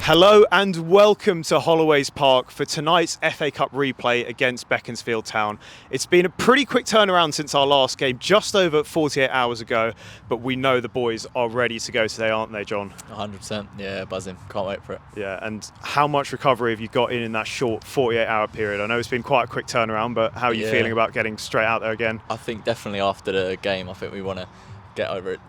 Hello and welcome to Holloways Park for tonight's FA Cup replay against Beaconsfield Town. It's been a pretty quick turnaround since our last game, just over 48 hours ago, but we know the boys are ready to go today, aren't they, John? 100%, yeah, buzzing. Can't wait for it. Yeah, and how much recovery have you got in that short 48-hour period? I know it's been quite a quick turnaround, but how are you feeling about getting straight out there again? I think definitely after the game, I think we want to get over it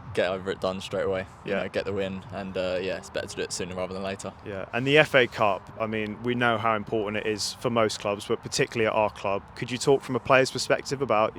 done straight away. You know, get the win, and it's better to do it sooner rather than later. Yeah, and the FA Cup, I mean, we know how important it is for most clubs, but particularly at our club. Could you talk from a player's perspective about,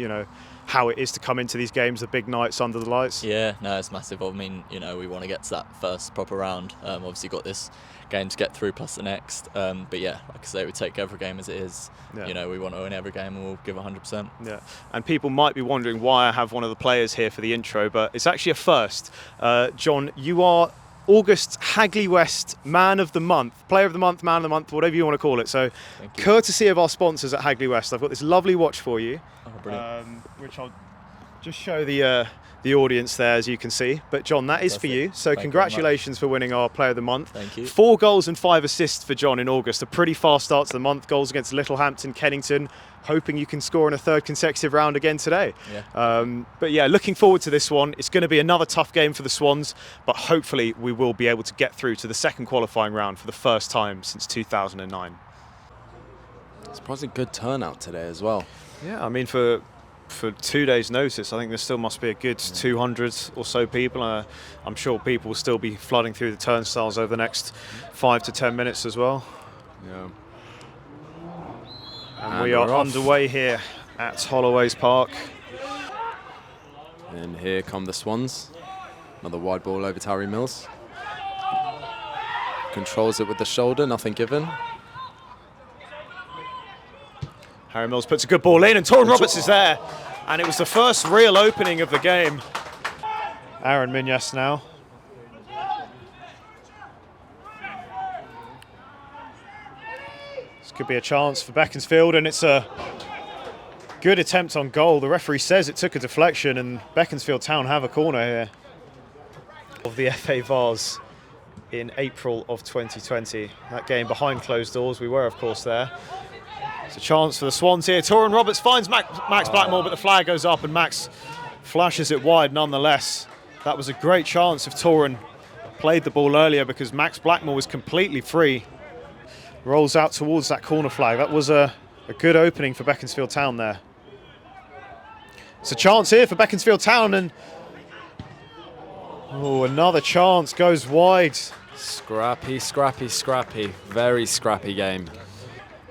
how it is to come into these games, the big nights under the lights? Yeah, no, it's massive. I mean, we want to get to that first proper round. Obviously got this game to get through plus the next. But yeah, like I say, we take every game as it is. Yeah. We want to win every game and we'll give 100%. Yeah, and people might be wondering why I have one of the players here for the intro, but it's actually a first. John, you are August Hagley West Man of the Month, Player of the Month, Man of the Month, whatever you want to call it. So, courtesy of our sponsors at Hagley West, I've got this lovely watch for you, which I'll just show the audience there, as you can see. But John, that is for you. So congratulations for winning our Player of the Month. Thank you. 4 goals and 5 assists for John in August. A pretty fast start to the month. Goals against Littlehampton, Kennington. Hoping you can score in a third consecutive round again today. Yeah. But yeah, looking forward to this one. It's going to be another tough game for the Swans, but hopefully we will be able to get through to the second qualifying round for the first time since 2009. Surprisingly good turnout today as well. Yeah, I mean, for 2 days' notice, I think there still must be a good 200 or so people. I'm sure people will still be flooding through the turnstiles over the next 5 to 10 minutes as well. Yeah. And we are underway here at Holloways Park. And here come the Swans. Another wide ball over to Harry Mills. Controls it with the shoulder, nothing given. Harry Mills puts a good ball in, and Torin Roberts is there. And it was the first real opening of the game. Aaron Minyas now. This could be a chance for Beaconsfield, and it's a good attempt on goal. The referee says it took a deflection, and Beaconsfield Town have a corner here of the FA Vase in April of 2020. That game behind closed doors. We were, of course, there. It's a chance for the Swans here. Torin Roberts finds Max Blackmore, but the flag goes up and Max flashes it wide nonetheless. That was a great chance if Torin played the ball earlier, because Max Blackmore was completely free. Rolls out towards that corner flag. That was a good opening for Beaconsfield Town there. It's a chance here for Beaconsfield Town, and another chance goes wide. Scrappy, scrappy, scrappy. Very scrappy game.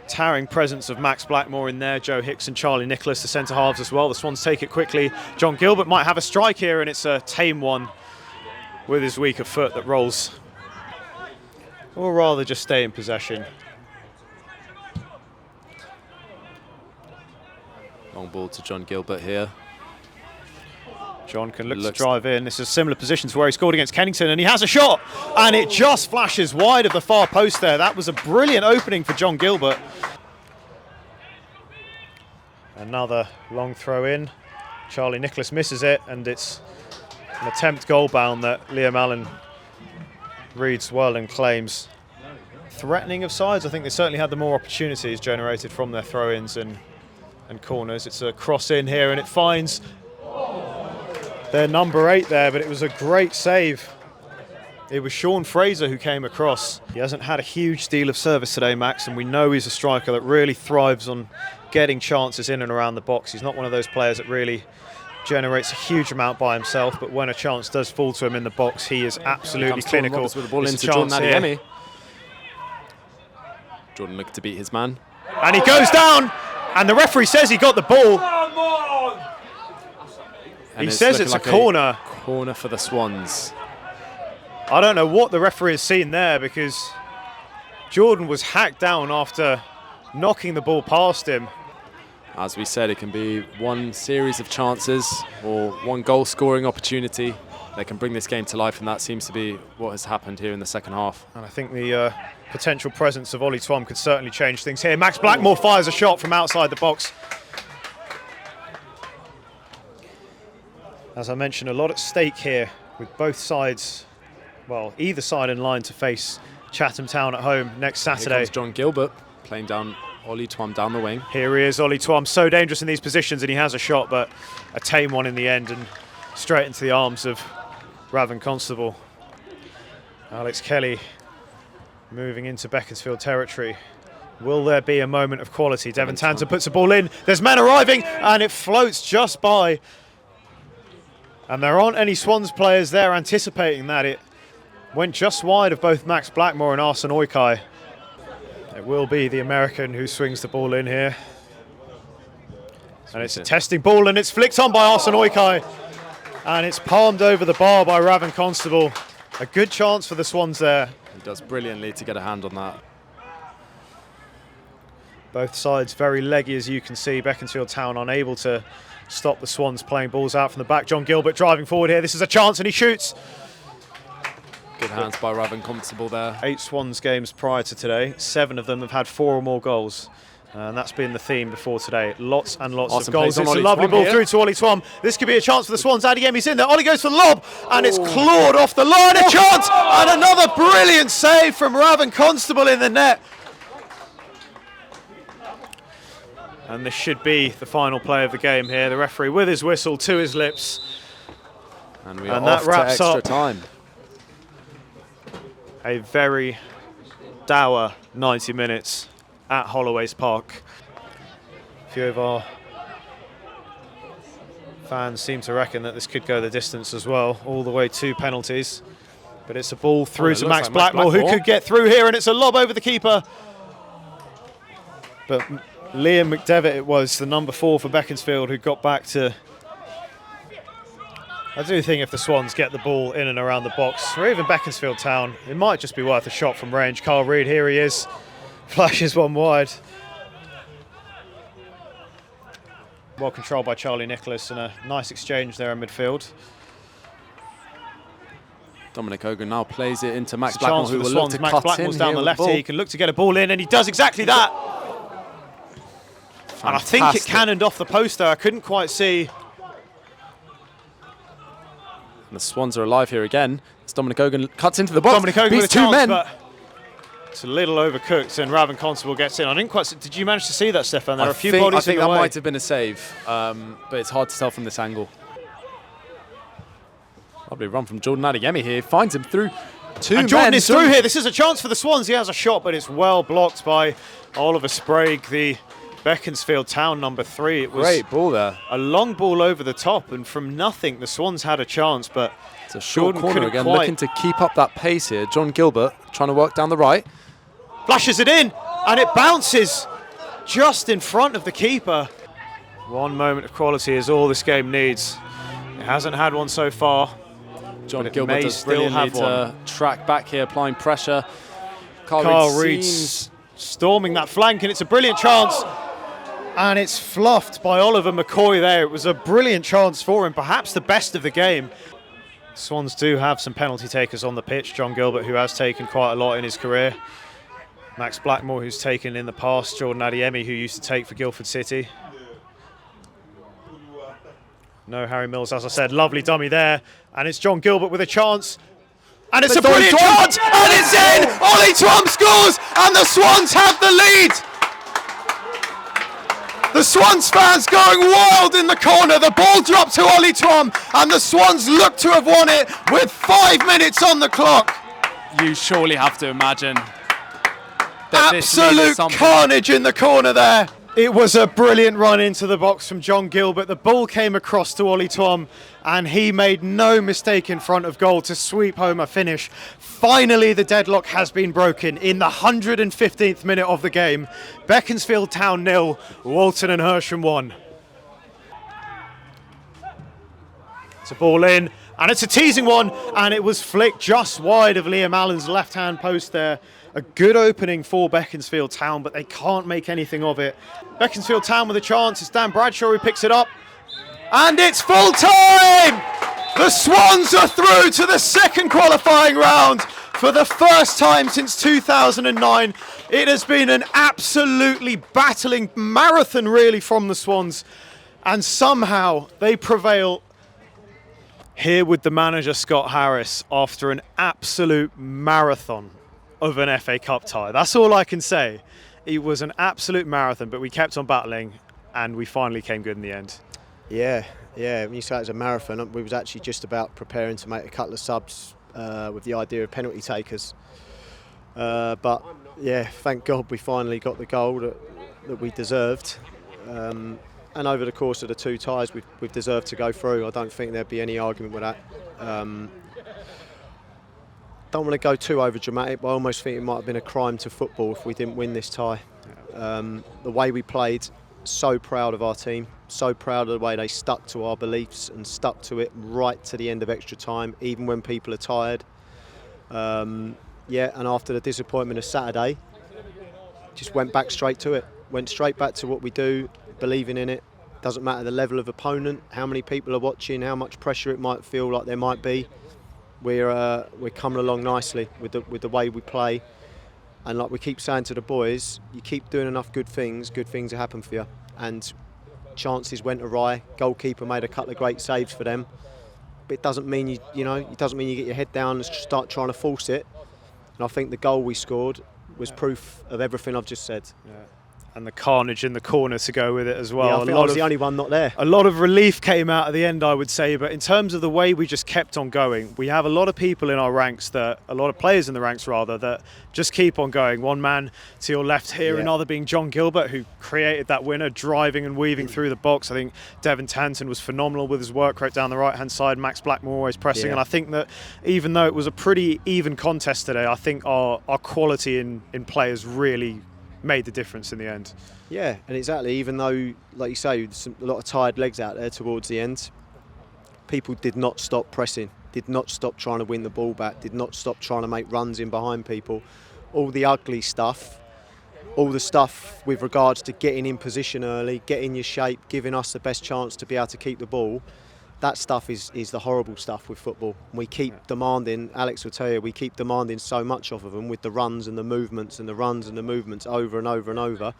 Towering presence of Max Blackmore in there. Joe Hicks and Charlie Nicholas, the centre halves as well. The Swans take it quickly. John Gilbert might have a strike here, and it's a tame one with his weaker foot that rolls. Or rather just stay in possession. Long ball to John Gilbert here. John can look to drive in. This is a similar position to where he scored against Kennington, and he has a shot, and it just flashes wide of the far post there. That was a brilliant opening for John Gilbert. Another long throw in. Charlie Nicholas misses it, and it's an attempt goal bound that Liam Allen reads well and claims. Threatening of sides, I think they certainly had the more opportunities generated from their throw-ins and corners. It's a cross in here, and it finds their number 8 there, but it was a great save. It was Sean Fraser who came across. He hasn't had a huge deal of service today, Max, and we know he's a striker that really thrives on getting chances in and around the box. He's not one of those players that really generates a huge amount by himself, but when a chance does fall to him in the box, he is absolutely clinical. With the ball into Jordan Adeyemi. Jordan looked to beat his man. And he goes down, and the referee says he got the ball. He says it's like a corner. Corner for the Swans. I don't know what the referee has seen there, because Jordan was hacked down after knocking the ball past him. As we said, it can be one series of chances or one goal scoring opportunity that can bring this game to life, and that seems to be what has happened here in the second half. And I think the potential presence of Ollie Twom could certainly change things here. Max Blackmore fires a shot from outside the box. As I mentioned, a lot at stake here with both sides, well, either side in line to face Chatham Town at home next Here Saturday. comes John Gilbert playing down Ollie Twum down the wing. Here he is, Ollie Twum, so dangerous in these positions, and he has a shot, but a tame one in the end, and straight into the arms of Raven Constable. Alex Kelly moving into Beaconsfield territory. Will there be a moment of quality? Devon Tanter puts a ball in. There's men arriving, and it floats just by. And there aren't any Swans players there anticipating that. It went just wide of both Max Blackmore and Arsene Oikei. It will be the American who swings the ball in here. And it's a testing ball, and it's flicked on by Arsene Oikei. And it's palmed over the bar by Raven Constable. A good chance for the Swans there. He does brilliantly to get a hand on that. Both sides very leggy, as you can see. Beaconsfield Town unable to stop the Swans playing balls out from the back. John Gilbert driving forward here. This is a chance, and he shoots. Good hands by Raven Constable there. 8 Swans games prior to today. 7 of them have had 4 or more goals. And that's been the theme before today. Lots and lots of goals. It's a lovely ball through to Ollie Twum. This could be a chance for the Swans. Adiemi's in there. Ollie goes for the lob, and it's clawed off the line. A chance, and another brilliant save from Raven Constable in the net. And this should be the final play of the game here. The referee with his whistle to his lips. And we are off to extra time. A very dour 90 minutes at Holloways Park. A few of our fans seem to reckon that this could go the distance as well, all the way to penalties. But it's a ball through to Max Blackmore, who could get through here, and it's a lob over the keeper. But Liam McDevitt, it was, the number 4 for Beaconsfield, who got back to... I do think if the Swans get the ball in and around the box, or even Beaconsfield Town, it might just be worth a shot from range. Carl Reid, here he is, flashes one wide. Well controlled by Charlie Nicholas, and a nice exchange there in midfield. Dominic Hogan now plays it into Max Blackmore, who will look to Max cut Blackmore's in down here the with left the here. ball. He can look to get a ball in, and he does exactly that. And I think it cannoned off the post there. I couldn't quite see. And the Swans are alive here again. As Dominic Hogan cuts into the box. Dominic Hogan beats with a 2 chance, men. but it's a little overcooked, and Raven Constable gets in. I didn't quite see, did you manage to see that, Stefan? There are a few bodies I think in the that way. might have been a save, but it's hard to tell from this angle. Lovely run from Jordan Adiemi here. Finds him through 2 men. And Jordan is through here. This is a chance for the Swans. He has a shot, but it's well blocked by Oliver Sprague, the Beaconsfield Town number 3. It was great ball there. a long ball over the top, and from nothing, the Swans had a chance, but It's a short Jordan corner couldn't again, quite- looking to keep up that pace here. John Gilbert trying to work down the right. flashes it in, and it bounces just in front of the keeper. One moment of quality is all this game needs. It hasn't had one so far. John But it Gilbert may does still brilliantly have to track back here, applying pressure. Carl Reid Reid's storming that flank, and it's a brilliant chance. And it's fluffed by Oliver McCoy there. It was a brilliant chance for him, perhaps the best of the game. Swans do have some penalty takers on the pitch. John Gilbert, who has taken quite a lot in his career. Max Blackmore, who's taken in the past. Jordan Adiemi, who used to take for Guildford City. No Harry Mills, as I said. Lovely dummy there. And it's John Gilbert with a chance. And it's a brilliant chance! And it's in! Ollie Twum scores! And the Swans have the lead! The Swans fans going wild in the corner. The ball dropped to Ollie Twum, and the Swans look to have won it with 5 minutes on the clock. You surely have to imagine that Absolute carnage in the corner there. It was a brilliant run into the box from John Gilbert. The ball came across to Ollie Twum, and he made no mistake in front of goal to sweep home a finish. Finally, the deadlock has been broken in the 115th minute of the game. Beaconsfield Town 0, Walton and Hersham 1. It's a ball in, and it's a teasing one, and it was flicked just wide of Liam Allen's left-hand post there. A good opening for Beaconsfield Town, but they can't make anything of it. Beaconsfield Town with a chance. It's Dan Bradshaw who picks it up. And it's full time! The Swans are through to the second qualifying round for the first time since 2009. It has been an absolutely battling marathon, really, from the Swans. And somehow they prevail here with the manager, Scott Harris, after an absolute marathon of an FA Cup tie. That's all I can say. It was an absolute marathon, but we kept on battling and we finally came good in the end. Yeah. When you say it was a marathon, we was actually just about preparing to make a couple of subs with the idea of penalty takers. But yeah, thank God we finally got the goal that we deserved. And over the course of the 2 ties, we've deserved to go through. I don't think there'd be any argument with that. Don't want to go too over dramatic, but I almost think it might have been a crime to football if we didn't win this tie. The way we played, so proud of our team, so proud of the way they stuck to our beliefs and stuck to it right to the end of extra time, even when people are tired. And after the disappointment of Saturday, just went back straight to it. Went straight back to what we do, believing in it. Doesn't matter the level of opponent, how many people are watching, how much pressure it might feel like there might be. We're coming along nicely with the way we play, and like we keep saying to the boys, you keep doing enough good things will happen for you. And chances went awry. Goalkeeper made a couple of great saves for them, but it doesn't mean it doesn't mean you get your head down and start trying to force it. And I think the goal we scored was proof of everything I've just said. Yeah. And the carnage in the corner to go with it as well. Yeah, I think I was the only one not there. A lot of relief came out at the end, I would say, but in terms of the way we just kept on going, we have a lot of people in our ranks, a lot of players in the ranks rather, that just keep on going. One man to your left here, another being John Gilbert, who created that winner, driving and weaving through the box. I think Devin Tanton was phenomenal with his work right down the right-hand side. Max Blackmore always pressing, and I think that even though it was a pretty even contest today, I think our quality in players really made the difference in the end. Yeah, and exactly, even though, like you say, a lot of tired legs out there towards the end, people did not stop pressing, did not stop trying to win the ball back, did not stop trying to make runs in behind people. All the ugly stuff, all the stuff with regards to getting in position early, getting your shape, giving us the best chance to be able to keep the ball, that stuff is the horrible stuff with football. We keep demanding, Alex will tell you, we keep demanding so much of them with the runs and the movements and the runs and the movements over and over and over.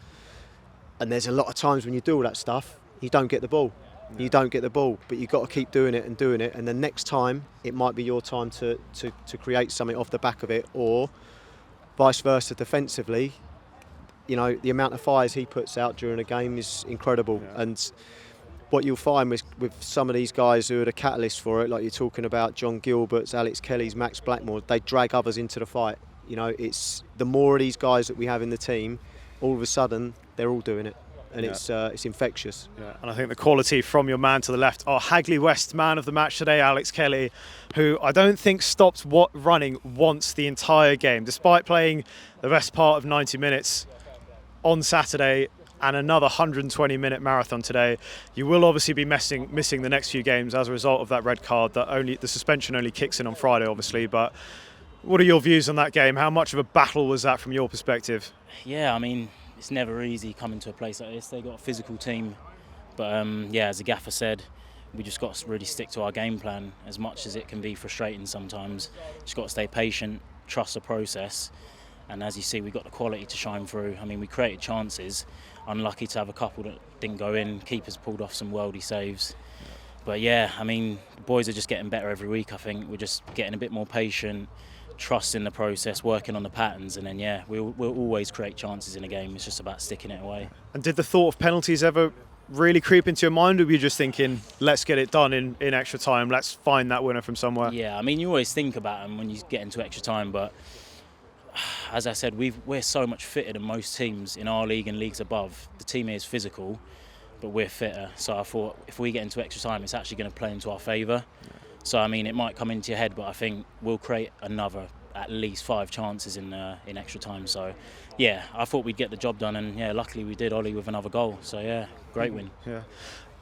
And there's a lot of times when you do all that stuff, you don't get the ball. No. You don't get the ball, but you've got to keep doing it. And the next time, it might be your time to create something off the back of it, or vice versa defensively. The amount of fires he puts out during a game is incredible. Yeah. And what you'll find with some of these guys who are the catalysts for it, like you're talking about John Gilbert's, Alex Kelly's, Max Blackmore, they drag others into the fight. It's the more of these guys that we have in the team, all of a sudden they're all doing it, and it's infectious. Yeah. And I think the quality from your man to the left, our Hagley West man of the match today, Alex Kelly, who I don't think stopped running once the entire game, despite playing the best part of 90 minutes on Saturday and another 120-minute marathon today. You will obviously be missing the next few games as a result of that red card. The suspension only kicks in on Friday, obviously. But what are your views on that game? How much of a battle was that from your perspective? Yeah, I mean, it's never easy coming to a place like this. They've got a physical team. But as the gaffer said, we just got to really stick to our game plan, as much as it can be frustrating sometimes. Just got to stay patient, trust the process. And as you see, we got the quality to shine through. I mean, we created chances. Unlucky to have a couple that didn't go in. Keepers pulled off some worldy saves. But yeah, I mean, the boys are just getting better every week, I think. We're just getting a bit more patient, trusting the process, working on the patterns, and then, we'll always create chances in a game. It's just about sticking it away. And did the thought of penalties ever really creep into your mind, or were you just thinking, let's get it done in extra time, let's find that winner from somewhere? Yeah, I mean, you always think about them when you get into extra time, but as I said, we're so much fitter than most teams in our league and leagues above. The team here is physical, but we're fitter. So I thought if we get into extra time, it's actually going to play into our favour. Yeah. So, I mean, it might come into your head, but I think we'll create another at least 5 chances in extra time. So, yeah, I thought we'd get the job done, and, luckily we did, Ollie, with another goal. So, great win. Yeah.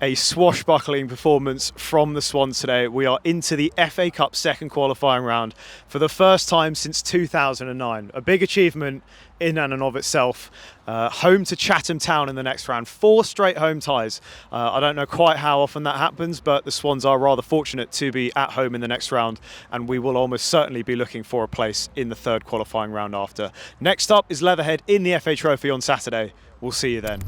A swashbuckling performance from the Swans today. We are into the FA Cup second qualifying round for the first time since 2009. A big achievement in and of itself. Home to Chatham Town in the next round. 4 straight home ties. I don't know quite how often that happens, but the Swans are rather fortunate to be at home in the next round, and we will almost certainly be looking for a place in the third qualifying round after. Next up is Leatherhead in the FA Trophy on Saturday. We'll see you then.